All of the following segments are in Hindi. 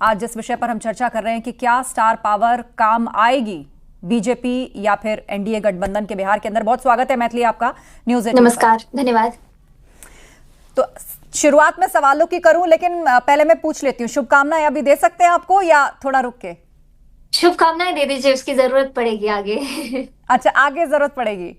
आज जिस विषय पर हम चर्चा कर रहे हैं कि क्या स्टार पावर काम आएगी बीजेपी या फिर एनडीए गठबंधन के बिहार के अंदर। बहुत स्वागत है मैथिली आपका न्यूज़ 18 पर। नमस्कार, धन्यवाद। तो शुरुआत में सवालों की करूं, लेकिन पहले मैं पूछ लेती हूँ, शुभकामनाएं अभी दे सकते हैं आपको या थोड़ा रुक के? शुभकामनाएं दे दीजिए, उसकी जरूरत पड़ेगी आगे। अच्छा, आगे जरूरत पड़ेगी।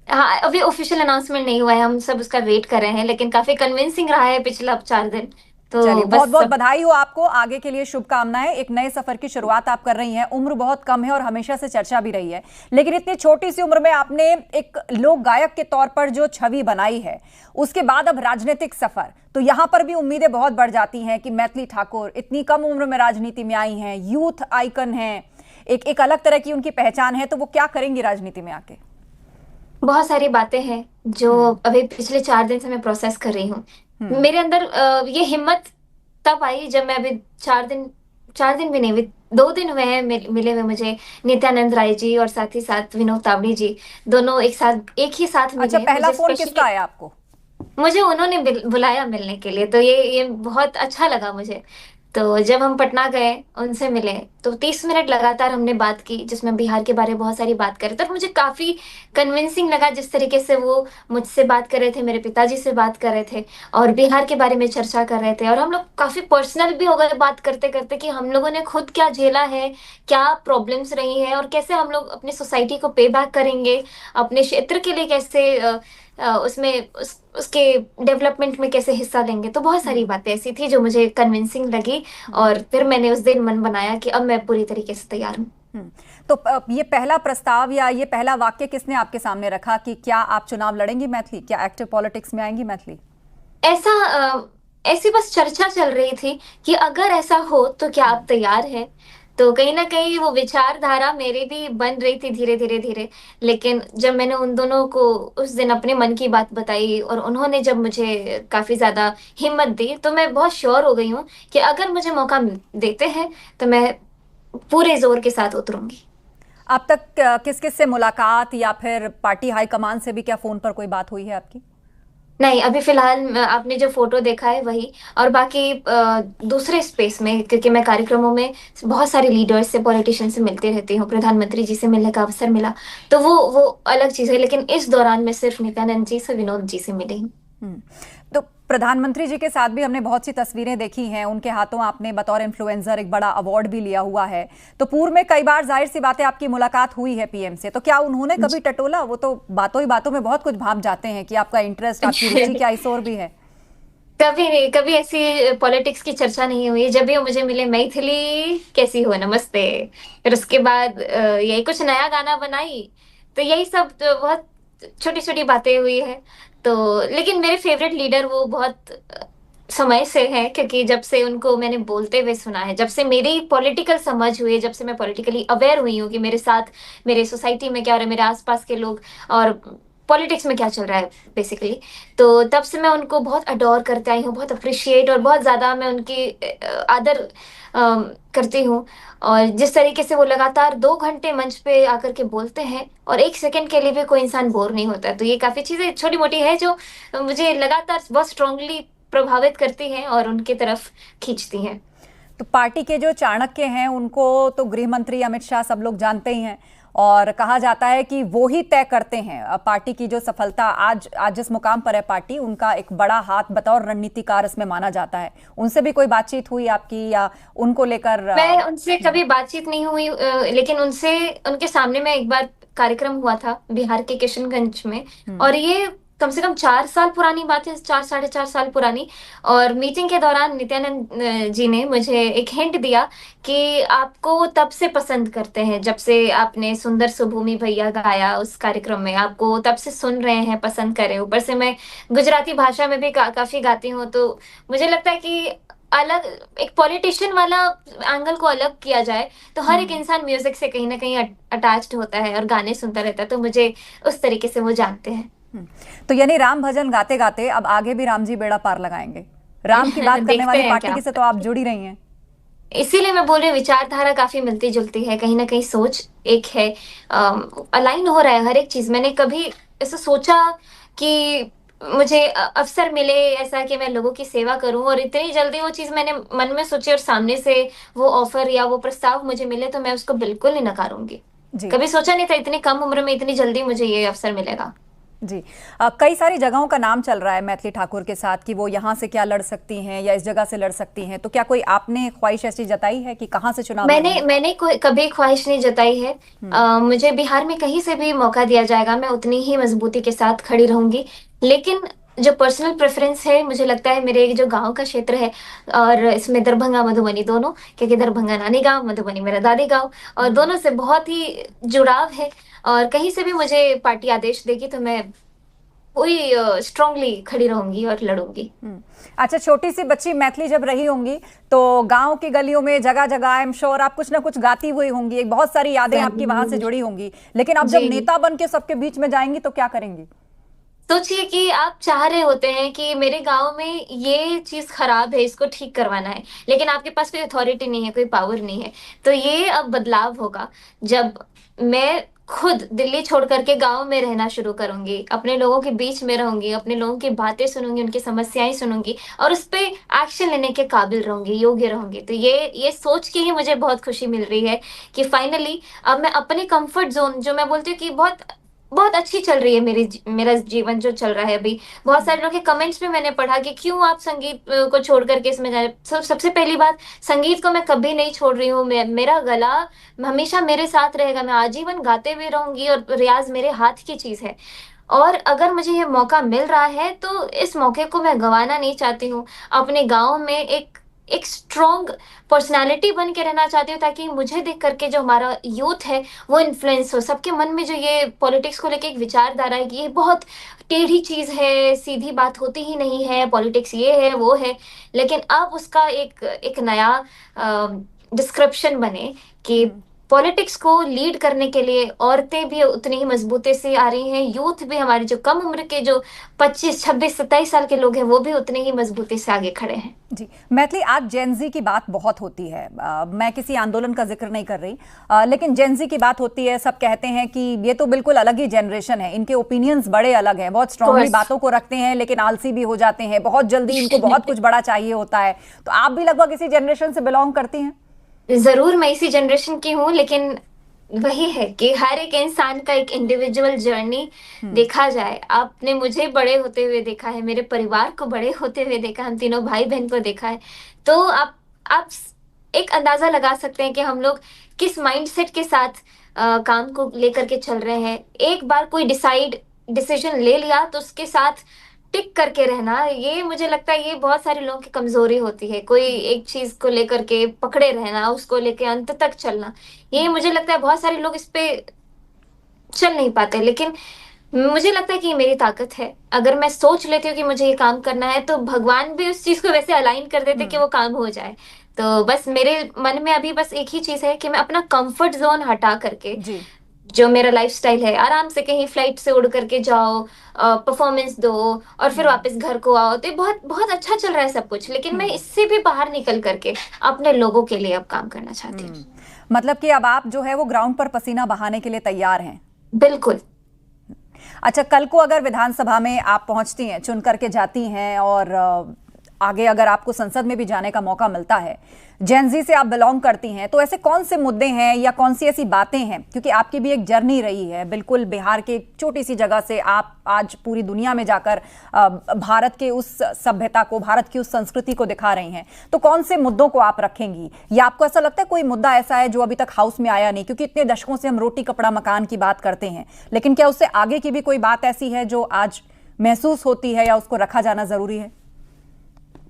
हाँ, अभी ऑफिशियल अनाउंसमेंट नहीं हुआ है, हम सब उसका वेट कर रहे हैं, लेकिन काफी कन्विंसिंग रहा है पिछला 4 दिन। चलिए, तो बहुत बस बहुत सब बधाई हो आपको, आगे के लिए शुभकामनाएं। एक नए सफर की शुरुआत आप कर रही हैं। उम्र बहुत कम है और हमेशा से चर्चा भी रही है, लेकिन इतनी छोटी सी उम्र में आपने एक लोक गायक के तौर पर जो छवि बनाई है, उसके बाद अब राजनीतिक सफर, तो यहां पर भी उम्मीदें बहुत बढ़ जाती हैं कि मैथिली ठाकुर इतनी कम उम्र में राजनीति में आई हैं, यूथ आइकन हैं, एक अलग तरह की उनकी पहचान है, तो वो क्या करेंगी राजनीति में आके? बहुत सारी बातें हैं जो अभी पिछले 4 दिन से मैं प्रोसेस कर रही हूँ। हम्म। मेरे अंदर ये हिम्मत तब आई जब मैं अभी 4 दिन भी नहीं, 2 दिन हुए हैं मिले हुए मुझे नित्यानंद राय जी और साथ ही साथ विनोद तावड़ी जी। दोनों एक ही साथ अच्छा, मिले हैं पहला मुझे फोन किसका स्पेशली। आया आपको? मुझे उन्होंने बुलाया मिलने के लिए, तो ये बहुत अच्छा लगा मुझे। तो जब हम पटना गए, उनसे मिले, तो 30 मिनट लगातार हमने बात की, जिसमें बिहार के बारे में बहुत सारी बात करी। तो मुझे काफी कन्विंसिंग लगा जिस तरीके से वो मुझसे बात कर रहे थे, मेरे पिताजी से बात कर रहे थे और बिहार के बारे में चर्चा कर रहे थे। और हम लोग काफी पर्सनल भी हो गए बात करते करते, कि हम लोगों ने खुद क्या झेला है, क्या प्रॉब्लम्स रही है और कैसे हम लोग अपनी सोसाइटी को पे बैक करेंगे, अपने क्षेत्र के लिए कैसे उसके डेवलपमेंट में कैसे हिस्सा लेंगे। तो बहुत सारी बातें ऐसी थी जो मुझे कन्विंसिंग लगी और फिर मैंने उस दिन मन बनाया कि अब मैं पूरी तरीके से तैयार हूँ। तो ये पहला प्रस्ताव या ये पहला वाक्य किसने आपके सामने रखा कि क्या आप चुनाव लड़ेंगी मैथिली, क्या एक्टिव पॉलिटिक्स में आएंगी मैथिली? ऐसा ऐसी बस चर्चा चल रही थी कि अगर ऐसा हो तो क्या आप तैयार हैं। तो कहीं ना कहीं वो विचारधारा मेरी भी बन रही थी धीरे धीरे धीरे। लेकिन जब मैंने उन दोनों को उस दिन अपने मन की बात बताई और उन्होंने जब मुझे काफी ज्यादा हिम्मत दी, तो मैं बहुत श्योर हो गई हूँ कि अगर मुझे मौका देते हैं तो मैं पूरे जोर के साथ उतरूंगी। अब तक किस किस से मुलाकात या फिर पार्टी हाईकमान से भी क्या फोन पर कोई बात हुई है आपकी? नहीं, अभी फिलहाल आपने जो फोटो देखा है वही। और बाकी दूसरे स्पेस में, क्योंकि मैं कार्यक्रमों में बहुत सारे लीडर्स से, पॉलिटिशियन से मिलती रहती हूँ, प्रधानमंत्री जी से मिलने का अवसर मिला, तो वो अलग चीज है। लेकिन इस दौरान मैं सिर्फ नित्यानंद जी से, विनोद जी से मिली हूँ। तो प्रधानमंत्री जी के साथ भी हमने बहुत सी तस्वीरें देखी हैं, उनके हाथों आपने बतौर इन्फ्लुएंसर एक बड़ा अवार्ड भी लिया हुआ है। तो पूर्व में कई बार जाहिर सी बातें आपकी मुलाकात हुई है पीएम से, तो क्या उन्होंने कभी टटोला? वो तो बातों ही बातों में बहुत कुछ भाप जाते हैं कि आपका इंटरेस्ट, आपकी रुचि क्या इस ओर भी है। कभी नहीं, कभी ऐसी पॉलिटिक्स की चर्चा नहीं हुई। जब भी वो मुझे मिले, मैथिली कैसी हो, नमस्ते। फिर उसके बाद यही कुछ नया गाना बनाई, तो यही सब तो बहुत छोटी छोटी बातें हुई है। तो लेकिन मेरे फेवरेट लीडर वो बहुत समय से है, क्योंकि जब से उनको मैंने बोलते हुए सुना है, जब से मेरी पॉलिटिकल समझ हुई है, जब से मैं पॉलिटिकली अवेयर हुई हूँ कि मेरे साथ, मेरे सोसाइटी में क्या हो रहा है, मेरे आसपास के लोग और पॉलिटिक्स में क्या चल रहा है बेसिकली। तो तब से मैं उनको बहुत अडोर करते आई हूँ, बहुत अप्रिशिएट, और बहुत ज्यादा मैं उनकी आदर करती हूँ। और जिस तरीके से वो लगातार 2 घंटे मंच पे आकर के बोलते हैं और 1 सेकंड के लिए भी कोई इंसान बोर नहीं होता है, तो ये काफी चीजें छोटी मोटी है जो मुझे लगातार बहुत स्ट्रांगली प्रभावित करती हैं और उनकी तरफ खींचती हैं। तो पार्टी के जो चाणक्य हैं उनको तो गृह मंत्री अमित शाह सब लोग जानते ही हैं, और कहा जाता है कि वो ही तय करते हैं पार्टी की जो सफलता। आज आज जिस मुकाम पर है पार्टी, उनका एक बड़ा हाथ बतौर रणनीतिकार इसमें माना जाता है। उनसे भी कोई बातचीत हुई आपकी या उनको लेकर? मैं उनसे कभी बातचीत नहीं हुई, लेकिन उनसे, उनके सामने में एक बार कार्यक्रम हुआ था बिहार के किशनगंज में। और ये कम से कम 4 साल पुरानी बात है, 4 साढ़े 4 साल पुरानी। और मीटिंग के दौरान नित्यानंद जी ने मुझे एक हिंट दिया कि आपको वो तब से पसंद करते हैं जब से आपने सुंदर सुभूमि भैया गाया उस कार्यक्रम में, आपको तब से सुन रहे हैं, पसंद कर रहे हैं। ऊपर से मैं गुजराती भाषा में भी काफी गाती हूँ, तो मुझे लगता है कि अलग, एक पॉलिटिशियन वाला एंगल को अलग किया जाए तो हर एक इंसान म्यूजिक से कहीं ना कहीं अटैच्ड होता है और गाने सुनता रहता है, तो मुझे उस तरीके से वो जानते हैं। तो यानी राम भजन गाते गाते अब आगे भी राम जी बेड़ा पार लगाएंगे। राम की बात करने देखते वाली हैं पार्टी क्या। की से तो आप जुड़ी रही हैं। इसीलिए मैं बोल रही हूँ, विचारधारा काफी मिलती जुलती है, कहीं ना कहीं सोच एक है, अलाइन हो रहा है हर एक चीज। मैंने कभी ऐसा सोचा कि मुझे अवसर मिले ऐसा कि मैं लोगों की सेवा करूं, और इतनी जल्दी वो चीज मैंने मन में सोची और सामने से वो ऑफर या वो प्रस्ताव मुझे मिले, तो मैं उसको बिल्कुल नहीं नकारूंगी। जी। कभी सोचा नहीं था इतनी कम उम्र में इतनी जल्दी मुझे ये अवसर मिलेगा। जी। कई सारी जगहों का नाम चल रहा है मैथिली ठाकुर के साथ कि वो यहाँ से क्या लड़ सकती हैं या इस जगह से लड़ सकती हैं, तो क्या कोई आपने ख्वाहिश ऐसी जताई है कि कहाँ से चुनाव मैंने लड़ेंगी? मैंने कोई कभी ख्वाहिश नहीं जताई है। मुझे बिहार में कहीं से भी मौका दिया जाएगा, मैं उतनी ही मजबूती के साथ खड़ी रहूंगी। लेकिन जो पर्सनल प्रेफरेंस है, मुझे लगता है मेरे जो गांव का क्षेत्र है, और इसमें दरभंगा मधुबनी दोनों, क्योंकि दरभंगा नानी गांव, मधुबनी मेरा दादी गांव, और दोनों से बहुत ही जुड़ाव है। और कहीं से भी मुझे पार्टी आदेश देगी तो मैं पूरी स्ट्रांगली खड़ी रहूंगी और लड़ूंगी। अच्छा, छोटी सी बच्ची मैथिली जब रही होंगी तो गांव की गलियों में जगह जगह आई एम श्योर आप कुछ ना कुछ गाती हुई होंगी, एक बहुत सारी यादें आपकी वहां से जरूर। जुड़ी होंगी, लेकिन अब जब जी। नेता बन के सबके बीच में जाएंगी तो क्या करेंगी? सोचिए कि आप चाह रहे होते हैं कि मेरे गांव में ये चीज खराब है, इसको ठीक करवाना है, लेकिन आपके पास कोई अथॉरिटी नहीं है, कोई पावर नहीं है। तो ये अब बदलाव होगा जब मैं खुद दिल्ली छोड़ करके गांव में रहना शुरू करूंगी, अपने लोगों के बीच में रहूंगी, अपने लोगों की बातें सुनूंगी, उनकी समस्याएं सुनूंगी, और उस पे एक्शन लेने के काबिल रहूंगी, योग्य रहूंगी। तो ये सोच के ही मुझे बहुत खुशी मिल रही है कि फाइनली अब मैं अपने कंफर्ट जोन, जो मैं बोलती हूँ कि बहुत बहुत अच्छी चल रही है मेरा जीवन जो चल रहा है अभी। बहुत सारे लोग के कमेंट्स में मैंने पढ़ा कि क्यों आप संगीत को छोड़ करके इसमें जा रहे। सबसे पहली बात, संगीत को मैं कभी नहीं छोड़ रही हूँ। मेरा गला हमेशा मेरे साथ रहेगा, मैं आजीवन गाते हुए रहूंगी, और रियाज मेरे हाथ की चीज है। और अगर मुझे ये मौका मिल रहा है तो इस मौके को मैं गंवाना नहीं चाहती हूँ। अपने गांव में एक एक स्ट्रॉन्ग पर्सनालिटी बन के रहना चाहती हूँ, ताकि मुझे देख करके जो हमारा यूथ है वो इन्फ्लुएंस हो। सबके मन में जो ये पॉलिटिक्स को लेके एक विचारधारा है कि ये बहुत टेढ़ी चीज है, सीधी बात होती ही नहीं है, पॉलिटिक्स ये है वो है, लेकिन अब उसका एक एक नया डिस्क्रिप्शन बने कि पॉलिटिक्स को लीड करने के लिए औरतें भी उतनी ही मजबूती से आ रही हैं, यूथ भी, हमारे जो कम उम्र के जो 25 26 27 साल के लोग हैं वो भी उतने ही मजबूती से आगे खड़े हैं। जी। मैथिली, आज जेनजी की बात बहुत होती है, मैं किसी आंदोलन का जिक्र नहीं कर रही, लेकिन जेनजी की बात होती है, सब कहते हैं कि ये तो बिल्कुल अलग ही जनरेशन है, इनके ओपिनियंस बड़े अलग हैं, बहुत स्ट्रांगली बातों को रखते हैं लेकिन आलसी भी हो जाते हैं, बहुत जल्दी इनको बहुत कुछ बड़ा चाहिए होता है। तो आप भी लगभग इसी जनरेशन से बिलोंग करती हैं? जरूर, मैं इसी जनरेशन की हूँ, लेकिन वही है कि हर एक इंसान का एक इंडिविजुअल जर्नी देखा जाए। आपने मुझे बड़े होते हुए देखा है, मेरे परिवार को बड़े होते हुए देखा, हम तीनों भाई बहन को देखा है। तो आप एक अंदाजा लगा सकते हैं कि हम लोग किस माइंडसेट के साथ काम को लेकर के चल रहे हैं। एक बार कोई डिसीजन ले लिया तो उसके साथ टिक करके रहना, ये मुझे लगता है ये बहुत सारे लोगों की कमजोरी होती है। कोई एक चीज को लेकर के पकड़े रहना, उसको लेके अंत तक चलना, ये मुझे लगता है बहुत सारे लोग इस पे चल नहीं पाते। लेकिन मुझे लगता है कि ये मेरी ताकत है। अगर मैं सोच लेती हूँ कि मुझे ये काम करना है, तो भगवान भी उस चीज को वैसे अलाइन कर देते कि वो काम हो जाए। तो बस मेरे मन में अभी बस एक ही चीज है कि मैं अपना कंफर्ट जोन हटा करके, जी। जो मेरा लाइफस्टाइल है, आराम से कहीं फ्लाइट से उड़ करके जाओ, परफॉर्मेंस दो, और फिर वापस घर को आओ, तो ये बहुत बहुत अच्छा चल रहा है सब कुछ। लेकिन मैं इससे भी बाहर निकल करके अपने लोगों के लिए अब काम करना चाहती हूँ। मतलब कि अब आप जो है वो ग्राउंड पर पसीना बहाने के लिए तैयार हैं? बिल्कुल। अच्छा, कल को अगर विधानसभा में आप पहुंचती हैं, चुन करके जाती हैं, और आगे अगर आपको संसद में भी जाने का मौका मिलता है, जेनजी से आप बिलोंग करती हैं, तो ऐसे कौन से मुद्दे हैं या कौन सी ऐसी बातें हैं, क्योंकि आपकी भी एक जर्नी रही है, बिल्कुल बिहार के एक छोटी सी जगह से आप आज पूरी दुनिया में जाकर भारत के उस सभ्यता को, भारत की उस संस्कृति को दिखा रही हैं, तो कौन से मुद्दों को आप रखेंगी? या आपको ऐसा लगता है कोई मुद्दा ऐसा है जो अभी तक हाउस में आया नहीं, क्योंकि इतने दशकों से हम रोटी कपड़ा मकान की बात करते हैं, लेकिन क्या उससे आगे की भी कोई बात ऐसी है जो आज महसूस होती है या उसको रखा जाना जरूरी है?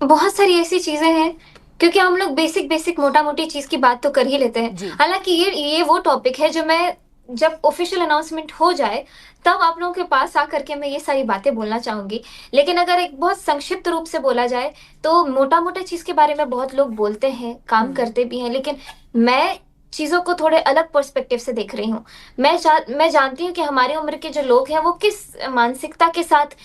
बहुत सारी ऐसी चीजें हैं, क्योंकि हम लोग बेसिक बेसिक मोटा मोटी चीज की बात तो कर ही लेते हैं। जी। हालांकि ये वो टॉपिक है जो मैं, जब ऑफिशियल अनाउंसमेंट हो जाए तब आप लोगों के पास आकर के मैं ये सारी बातें बोलना चाहूंगी। लेकिन अगर एक बहुत संक्षिप्त रूप से बोला जाए, तो मोटा मोटा चीज के बारे में बहुत लोग बोलते हैं, काम करते भी हैं, लेकिन मैं चीजों को थोड़े अलग पर्सपेक्टिव से देख रही हूँ। मैं जानती हूँ कि हमारी उम्र के जो लोग हैं वो किस मानसिकता के साथ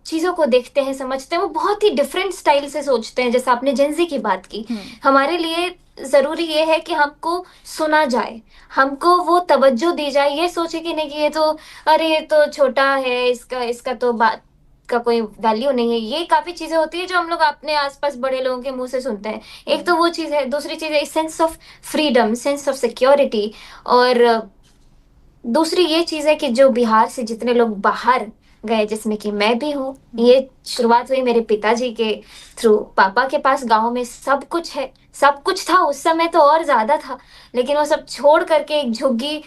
चीजों को देखते हैं, समझते हैं। वो बहुत ही डिफरेंट स्टाइल से सोचते हैं। जैसे आपने जेंजी की बात की, हमारे लिए जरूरी ये है कि हमको सुना जाए, हमको वो तवज्जो दी जाए। ये सोचे कि नहीं कि ये तो, अरे ये तो छोटा है, इसका इसका तो बात का कोई वैल्यू नहीं है, ये काफी चीजें होती है जो हम लोग अपने आसपास बड़े लोगों के मुंह से सुनते हैं। एक तो वो चीज है, दूसरी चीज है sense of freedom, sense of security. और दूसरी ये चीज है कि जो बिहार से जितने लोग बाहर गए, जिसमें कि मैं भी हूँ, ये शुरुआत हुई मेरे पिताजी के थ्रू। पापा के पास गांव में सब कुछ है, सब कुछ था उस समय तो और ज्यादा था, लेकिन वो सब छोड़ करके एक झुग्गी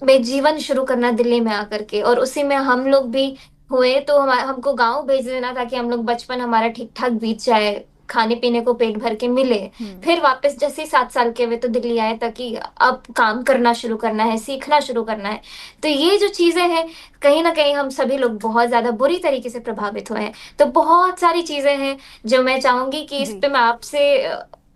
में जीवन शुरू करना दिल्ली में आकर के, और उसी में हम लोग भी हुए। तो हमको गांव भेज देना ताकि हम लोग बचपन हमारा ठीक ठाक बीत जाए, खाने पीने को पेट भर के मिले। फिर वापस जैसे ही 7 साल के हुए तो दिल्ली आए, ताकि अब काम करना शुरू करना है, सीखना शुरू करना है। तो ये जो चीजें हैं, कहीं ना कहीं हम सभी लोग बहुत ज्यादा बुरी तरीके से प्रभावित हुए हैं। तो बहुत सारी चीजें हैं जो मैं चाहूंगी कि इस पे मैं आपसे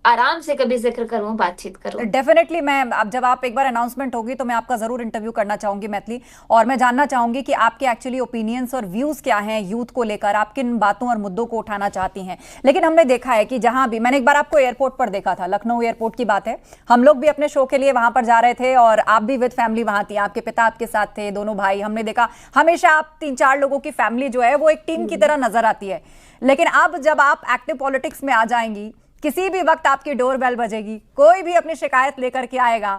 आराम से कभी जिक्र करूं, बातचीत करूं। डेफिनेटली मैं अब जब आप एक बार अनाउंसमेंट होगी तो मैं आपका जरूर इंटरव्यू करना चाहूंगी मैथिली, और मैं जानना चाहूंगी कि आपके एक्चुअली ओपिनियंस और व्यूज क्या हैं यूथ को लेकर, आप किन बातों और मुद्दों को उठाना चाहती हैं। लेकिन हमने देखा है कि जहां भी, मैंने एक बार आपको एयरपोर्ट पर देखा था, लखनऊ एयरपोर्ट की बात है, हम लोग भी अपने शो के लिए वहां पर जा रहे थे और आप भी विद फैमिली वहां थी, आपके पिता आपके साथ थे, दोनों भाई। हमने देखा हमेशा आप 3-4 लोगों की फैमिली जो है वो एक टीम की तरह नजर आती है। लेकिन अब जब आप एक्टिव पॉलिटिक्स में आ जाएंगी, किसी भी वक्त आपकी डोर बेल बजेगी, कोई भी अपनी शिकायत लेकर के आएगा,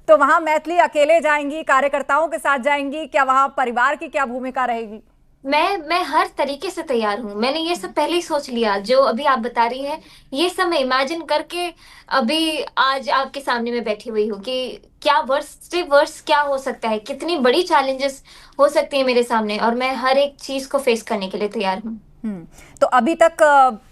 तो वहां मैथिली अकेले जाएंगी, कार्यकर्ताओं के साथ जाएंगी, क्या वहां परिवार की क्या भूमिका रहेगी? मैं हर तरीके से तैयार हूँ। मैंने ये सब पहले ही सोच लिया, जो अभी आप बता रही हैं ये सब मैं इमेजिन करके अभी आज आपके सामने मैं बैठी हुई हूँ कि क्या वर्स्ट से वर्स्ट क्या हो सकता है, कितनी बड़ी चैलेंजेस हो सकती है मेरे सामने, और मैं हर एक चीज को फेस करने के लिए तैयार हूँ। तो अभी तक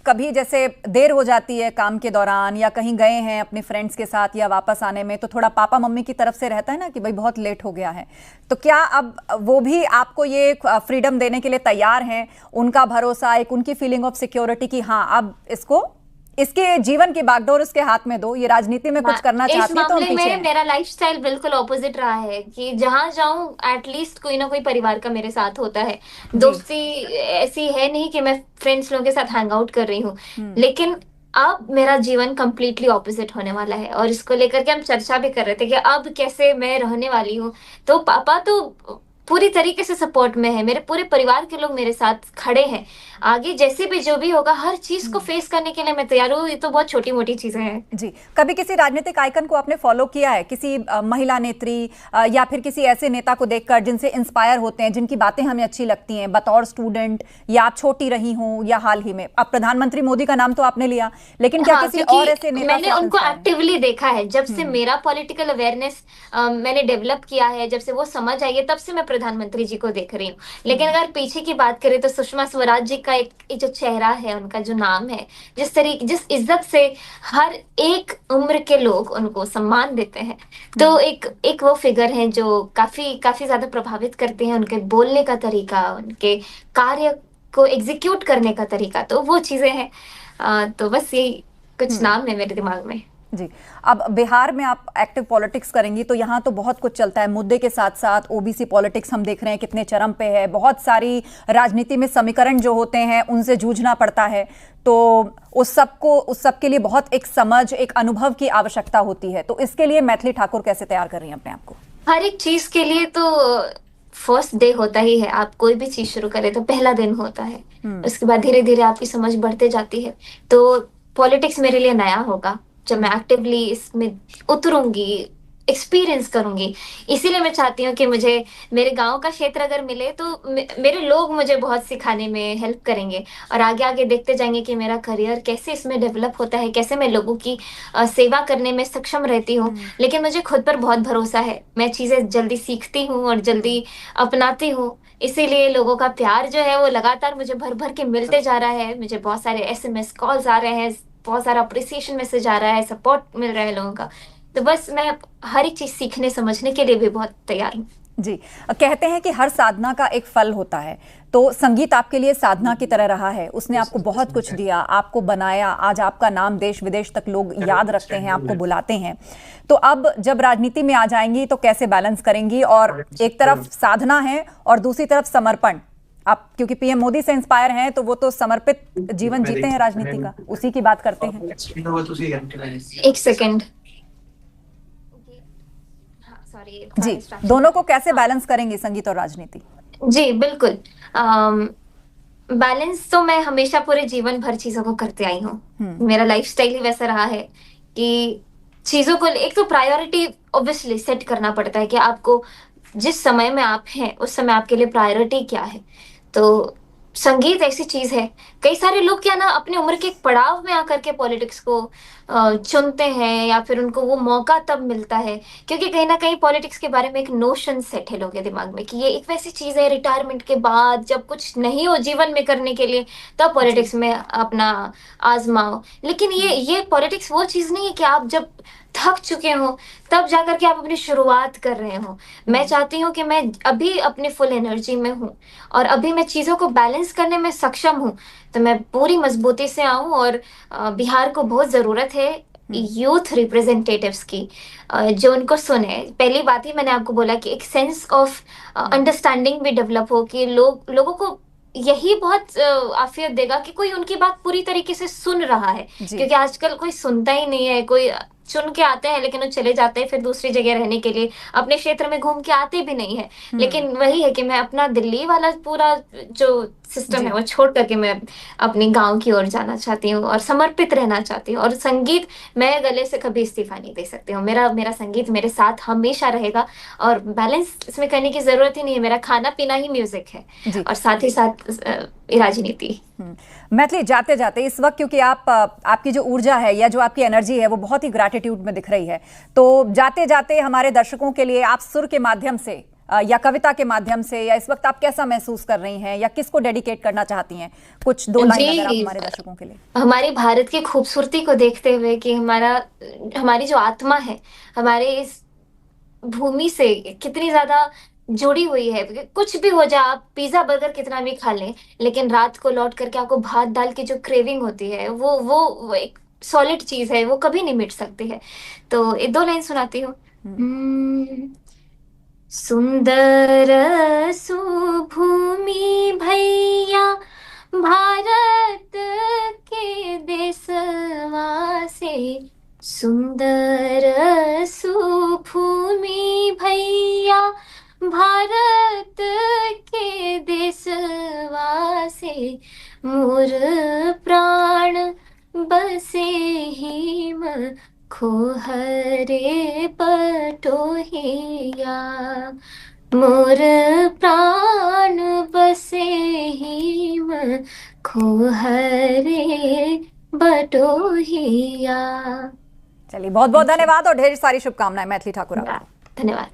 कभी जैसे देर हो जाती है काम के दौरान, या कहीं गए हैं अपने फ्रेंड्स के साथ, या वापस आने में तो थोड़ा पापा मम्मी की तरफ से रहता है ना कि भाई बहुत लेट हो गया है, तो क्या अब वो भी आपको ये फ्रीडम देने के लिए तैयार हैं? उनका भरोसा, एक उनकी फीलिंग ऑफ सिक्योरिटी कि हाँ अब इसके जीवन की बागडोर उसके हाथ में दो, ये राजनीति में कुछ करना चाहती है तो हम इस पीछे मामले हैं। में मेरा लाइफस्टाइल बिल्कुल ऑपोजिट रहा है कि जहां जाऊं एटलीस्ट कोई ना कोई परिवार का मेरे साथ होता है। दोस्ती ऐसी है नहीं कि मैं फ्रेंड्स लोगों के साथ हैंग आउट कर रही हूँ, लेकिन अब मेरा जीवन कंप्लीटली ऑपोजिट होने वाला है, और इसको लेकर के हम चर्चा भी कर रहे थे कि अब कैसे मैं रहने वाली हूँ। तो पापा तो पूरी तरीके से सपोर्ट में है, मेरे पूरे परिवार के लोग मेरे साथ खड़े हैं। आगे जैसे भी जो भी होगा हर चीज को फेस करने के लिए मैं तैयार हूँ। ये तो बहुत छोटी मोटी चीजें हैं। जी, कभी किसी राजनीतिक आइकन को आपने फॉलो किया है, किसी महिला नेत्री या फिर किसी ऐसे नेता को देखकर जिनसे इंस्पायर होते हैं, जिनकी बातें हमें अच्छी लगती हैं, बतौर स्टूडेंट या आप छोटी रही हों, या हाल ही में अब प्रधानमंत्री मोदी का नाम तो आपने लिया, लेकिन क्या किसी और ऐसे नेता मैंने से उनको inspire हैं? एक्टिवली देखा है। जब से मेरा पॉलिटिकल अवेयरनेस मैंने डेवलप किया है, जब से वो समझ आई है, तब से मैं प्रधानमंत्री जी को देख रही हूँ। लेकिन अगर पीछे की बात करें तो सुषमा स्वराज जी का एक जो चेहरा है, उनका जो नाम है, जिस इज्जत से हर एक उम्र के लोग उनको सम्मान देते हैं, तो एक वो फिगर है जो काफी काफी ज्यादा प्रभावित करते हैं। उनके बोलने का तरीका, उनके कार्य को एग्जीक्यूट करने का तरीका, तो वो चीजें हैं। तो बस यही कुछ नाम है मेरे दिमाग में। जी, अब बिहार में आप एक्टिव पॉलिटिक्स करेंगी तो यहाँ तो बहुत कुछ चलता है, मुद्दे के साथ साथ ओबीसी पॉलिटिक्स हम देख रहे हैं कितने चरम पे है, बहुत सारी राजनीति में समीकरण जो होते हैं उनसे जूझना पड़ता है, तो उस सब के लिए बहुत एक समझ, एक अनुभव की आवश्यकता होती है। तो इसके लिए मैथिली ठाकुर कैसे तैयार कर रही हैं अपने आप को? हर एक चीज के लिए तो फर्स्ट डे होता ही है। आप कोई भी चीज शुरू करें तो पहला दिन होता है, उसके बाद धीरे धीरे आपकी समझ बढ़ते जाती है। तो पॉलिटिक्स मेरे लिए नया होगा जब मैं एक्टिवली इसमें उतरूंगी, एक्सपीरियंस करूंगी। इसीलिए मैं चाहती हूँ कि मुझे मेरे गांव का क्षेत्र अगर मिले तो मेरे लोग मुझे बहुत सिखाने में हेल्प करेंगे, और आगे आगे देखते जाएंगे कि मेरा करियर कैसे इसमें डेवलप होता है, कैसे मैं लोगों की सेवा करने में सक्षम रहती हूँ। लेकिन मुझे खुद पर बहुत भरोसा है, मैं चीजें जल्दी सीखती हूँ और जल्दी अपनाती हूँ। इसीलिए लोगों का प्यार जो है वो लगातार मुझे भर भर के मिलते जा रहा है। मुझे बहुत सारे SMS कॉल्स आ रहे हैं, बहुत सारा अप्रिसिएशन मैसेज आ रहा है, सपोर्ट मिल रहा है लोगों का। तो बस मैं हर एक चीज सीखने समझने के लिए भी बहुत तैयार हूँ। जी, कहते हैं कि हर साधना का एक फल होता है, तो संगीत आपके लिए साधना की तरह रहा है। उसने आपको बहुत कुछ दिया, आपको बनाया, आज आपका नाम देश विदेश तक लोग याद रखते हैं, आपको बुलाते हैं। तो अब जब राजनीति में आ जाएंगी तो कैसे बैलेंस करेंगी? और एक तरफ साधना है और दूसरी तरफ समर्पण। आप क्योंकि पीएम मोदी से इंस्पायर हैं तो वो तो समर्पित जीवन जीते हैं राजनीति का, उसी की बात करते हैं। एक सेकेंड। जी, दोनों को कैसे बैलेंस करेंगे, संगीत और राजनीति? जी बिल्कुल। बैलेंस तो मैं हमेशा पूरे जीवन भर चीजों को करते आई हूँ। मेरा लाइफस्टाइल ही वैसा रहा है कि चीजों को एक तो प्रायोरिटी ऑब्वियसली सेट करना पड़ता है कि आपको जिस समय में आप हैं उस समय आपके लिए प्रायोरिटी क्या है। तो संगीत ऐसी चीज है, कई सारे लोग क्या ना अपने उम्र के एक पड़ाव में आकर के पॉलिटिक्स को चुनते हैं, या फिर उनको वो मौका तब मिलता है क्योंकि कहीं ना कहीं पॉलिटिक्स के बारे में एक नोशन सेट है लोगों के दिमाग में कि ये एक वैसी चीज है रिटायरमेंट के बाद जब कुछ नहीं हो जीवन में करने के लिए तब जी। पॉलिटिक्स में अपना आजमाओ। लेकिन ये पॉलिटिक्स वो चीज नहीं है कि आप जब थक चुके हो तब जाकर के आप अपनी शुरुआत कर रहे हो। मैं चाहती हूँ कि मैं अभी अपने फुल एनर्जी में हूँ और अभी मैं चीजों को बैलेंस करने में सक्षम हूँ, तो मैं पूरी मजबूती से आऊं। और बिहार को बहुत जरूरत है यूथ रिप्रेजेंटेटिव्स की, जो उनको सुने। पहली बात ही मैंने आपको बोला कि एक सेंस ऑफ अंडरस्टैंडिंग भी डेवलप हो कि लोगों को यही बहुत आफियत देगा कि कोई उनकी बात पूरी तरीके से सुन रहा है। जी। क्योंकि आजकल कोई सुनता ही नहीं है, कोई चुन के आते हैं लेकिन वो चले जाते हैं फिर दूसरी जगह रहने के लिए, अपने क्षेत्र में घूम के आते भी नहीं है। लेकिन वही है कि मैं अपना दिल्ली वाला पूरा जो सिस्टम है जी। वो छोड़ करके मैं अपनी गांव की ओर जाना चाहती हूँ और समर्पित रहना चाहती हूँ। और संगीत, मैं गले से कभी इस्तीफा नहीं दे सकती हूँ। मेरा मेरा संगीत मेरे साथ हमेशा रहेगा और बैलेंस इसमें करने की जरूरत ही नहीं है। मेरा खाना पीना ही म्यूजिक है जी। और साथ ही साथ राजनीति। मैथिली, जाते जाते इस वक्त, क्योंकि आपकी जो ऊर्जा है या जो आपकी एनर्जी है वो बहुत ही ग्रैटिट्यूड में दिख रही है, तो जाते जाते हमारे दर्शकों के लिए आप सुर के माध्यम से या कविता के माध्यम से, या इस वक्त आप कैसा महसूस कर रही हैं या किसको डेडिकेट करना चाहती हैं? कुछ दो लाइन अगर आप जी, हमारे दर्शकों के लिए। हमारी भारत की खूबसूरती को देखते हुए कि हमारी जो आत्मा है हमारे इस भूमि से कितनी ज्यादा जुड़ी हुई है। कुछ भी हो जाए, आप पिज्जा बर्गर कितना भी खा लें, लेकिन रात को लौट करके आपको भात दाल की जो क्रेविंग होती है वो एक सॉलिड चीज है, वो कभी नहीं मिट सकती है। तो ये दो लाइन सुनाती हूँ। सुंदर सुभूमि भैया भारत के देशवासी, सुंदर सुभूमि भैया भारत के देशवासी, मोर प्राण बसे हिम खोहरे पटोहिया, मोर प्राण बसे हिम खोहरे बटोहिया। चलिए, बहुत बहुत धन्यवाद और ढेर सारी शुभकामनाएं मैथिली ठाकुर आपको। धन्यवाद।